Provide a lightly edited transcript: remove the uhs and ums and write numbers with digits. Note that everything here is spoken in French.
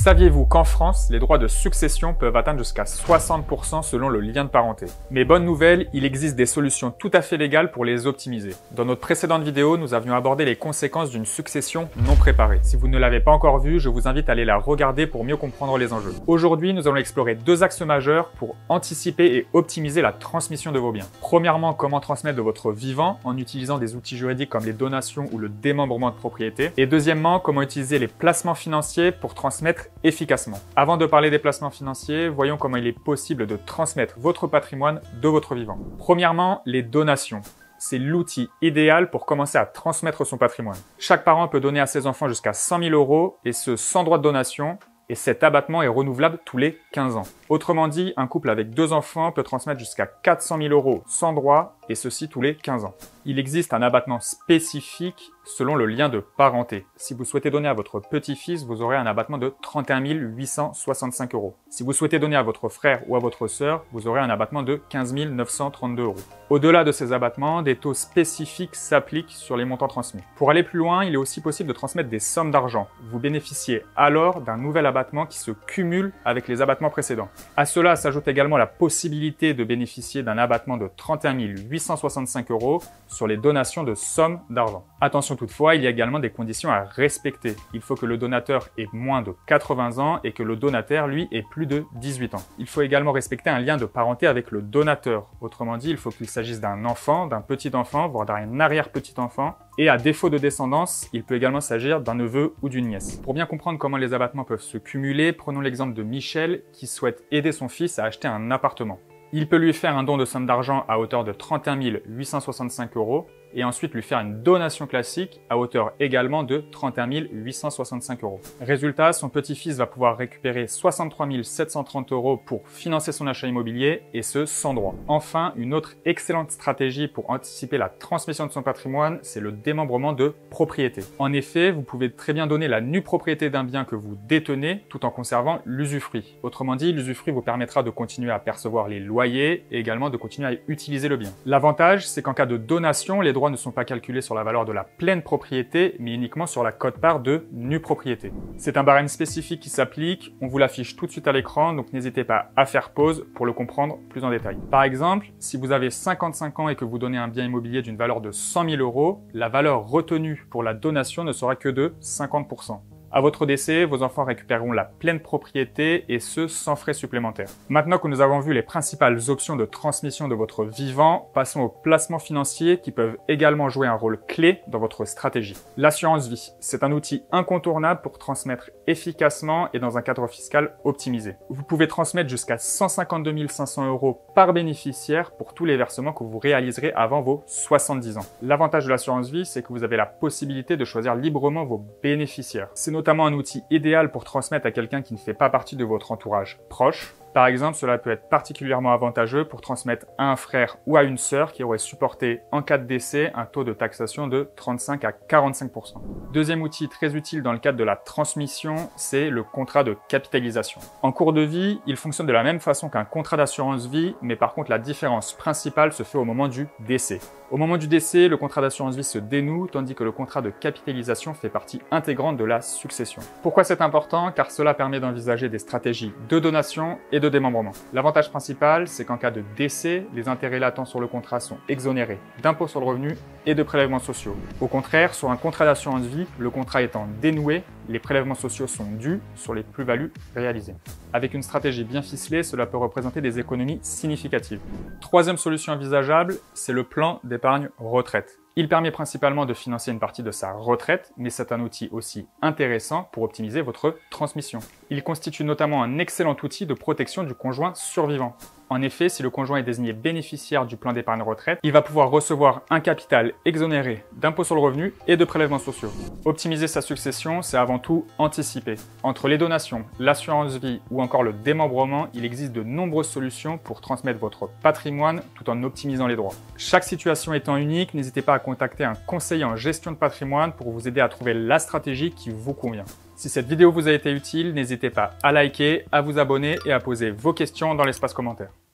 Saviez-vous qu'en France, les droits de succession peuvent atteindre jusqu'à 60% selon le lien de parenté? Mais bonne nouvelle, il existe des solutions tout à fait légales pour les optimiser. Dans notre précédente vidéo, nous avions abordé les conséquences d'une succession non préparée. Si vous ne l'avez pas encore vue, je vous invite à aller la regarder pour mieux comprendre les enjeux. Aujourd'hui, nous allons explorer deux axes majeurs pour anticiper et optimiser la transmission de vos biens. Premièrement, comment transmettre de votre vivant en utilisant des outils juridiques comme les donations ou le démembrement de propriété. Et deuxièmement, comment utiliser les placements financiers pour transmettre efficacement. Avant de parler des placements financiers, voyons comment il est possible de transmettre votre patrimoine de votre vivant. Premièrement, les donations. C'est l'outil idéal pour commencer à transmettre son patrimoine. Chaque parent peut donner à ses enfants jusqu'à 100 000 € et ce sans droit de donation. Et cet abattement est renouvelable tous les 15 ans. Autrement dit, un couple avec 2 enfants peut transmettre jusqu'à 400 000 € sans droit, et ceci tous les 15 ans. Il existe un abattement spécifique selon le lien de parenté. Si vous souhaitez donner à votre petit-fils, vous aurez un abattement de 31 865 €. Si vous souhaitez donner à votre frère ou à votre sœur, vous aurez un abattement de 15 932 €. Au-delà de ces abattements, des taux spécifiques s'appliquent sur les montants transmis. Pour aller plus loin, il est aussi possible de transmettre des sommes d'argent. Vous bénéficiez alors d'un nouvel abattement qui se cumule avec les abattements précédents. À cela s'ajoute également la possibilité de bénéficier d'un abattement de 31 865 € sur les donations de sommes d'argent. Attention toutefois, il y a également des conditions à respecter. Il faut que le donateur ait moins de 80 ans et que le donataire, lui, ait plus de 18 ans. Il faut également respecter un lien de parenté avec le donateur. Autrement dit, il faut qu'il s'agisse d'un enfant, d'un petit-enfant, voire d'un arrière-petit-enfant. Et à défaut de descendance, il peut également s'agir d'un neveu ou d'une nièce. Pour bien comprendre comment les abattements peuvent se cumuler, prenons l'exemple de Michel qui souhaite aider son fils à acheter un appartement. Il peut lui faire un don de somme d'argent à hauteur de 31 865 € et ensuite lui faire une donation classique à hauteur également de 31 865 €. Résultat, son petit-fils va pouvoir récupérer 63 730 € pour financer son achat immobilier et ce sans droit. Enfin, une autre excellente stratégie pour anticiper la transmission de son patrimoine, c'est le démembrement de propriété. En effet, vous pouvez très bien donner la nue propriété d'un bien que vous détenez tout en conservant l'usufruit. Autrement dit, l'usufruit vous permettra de continuer à percevoir les loyers et également de continuer à utiliser le bien. L'avantage, c'est qu'en cas de donation, les droits ne sont pas calculés sur la valeur de la pleine propriété, mais uniquement sur la quote-part de nue propriété. C'est un barème spécifique qui s'applique, on vous l'affiche tout de suite à l'écran, donc n'hésitez pas à faire pause pour le comprendre plus en détail. Par exemple, si vous avez 55 ans et que vous donnez un bien immobilier d'une valeur de 100 000 €, la valeur retenue pour la donation ne sera que de 50%. À votre décès, vos enfants récupéreront la pleine propriété et ce, sans frais supplémentaires. Maintenant que nous avons vu les principales options de transmission de votre vivant, passons aux placements financiers qui peuvent également jouer un rôle clé dans votre stratégie. L'assurance vie, c'est un outil incontournable pour transmettre efficacement et dans un cadre fiscal optimisé. Vous pouvez transmettre jusqu'à 152 500 € par bénéficiaire pour tous les versements que vous réaliserez avant vos 70 ans. L'avantage de l'assurance vie, c'est que vous avez la possibilité de choisir librement vos bénéficiaires. C'est notamment un outil idéal pour transmettre à quelqu'un qui ne fait pas partie de votre entourage proche. Par exemple, cela peut être particulièrement avantageux pour transmettre à un frère ou à une sœur qui aurait supporté en cas de décès un taux de taxation de 35 à 45%. Deuxième outil très utile dans le cadre de la transmission, c'est le contrat de capitalisation. En cours de vie, il fonctionne de la même façon qu'un contrat d'assurance vie, mais par contre la différence principale se fait au moment du décès. Au moment du décès, le contrat d'assurance vie se dénoue, tandis que le contrat de capitalisation fait partie intégrante de la succession. Pourquoi c'est important? Car cela permet d'envisager des stratégies de donation et de démembrement. L'avantage principal, c'est qu'en cas de décès, les intérêts latents sur le contrat sont exonérés d'impôts sur le revenu et de prélèvements sociaux. Au contraire, sur un contrat d'assurance vie, le contrat étant dénoué, les prélèvements sociaux sont dus sur les plus-values réalisées. Avec une stratégie bien ficelée, cela peut représenter des économies significatives. Troisième solution envisageable, c'est le plan d'épargne retraite. Il permet principalement de financer une partie de sa retraite, mais c'est un outil aussi intéressant pour optimiser votre transmission. Il constitue notamment un excellent outil de protection du conjoint survivant. En effet, si le conjoint est désigné bénéficiaire du plan d'épargne retraite, il va pouvoir recevoir un capital exonéré d'impôts sur le revenu et de prélèvements sociaux. Optimiser sa succession, c'est avant tout anticiper. Entre les donations, l'assurance vie ou encore le démembrement, il existe de nombreuses solutions pour transmettre votre patrimoine tout en optimisant les droits. Chaque situation étant unique, n'hésitez pas à contacter un conseiller en gestion de patrimoine pour vous aider à trouver la stratégie qui vous convient. Si cette vidéo vous a été utile, n'hésitez pas à liker, à vous abonner et à poser vos questions dans l'espace commentaire.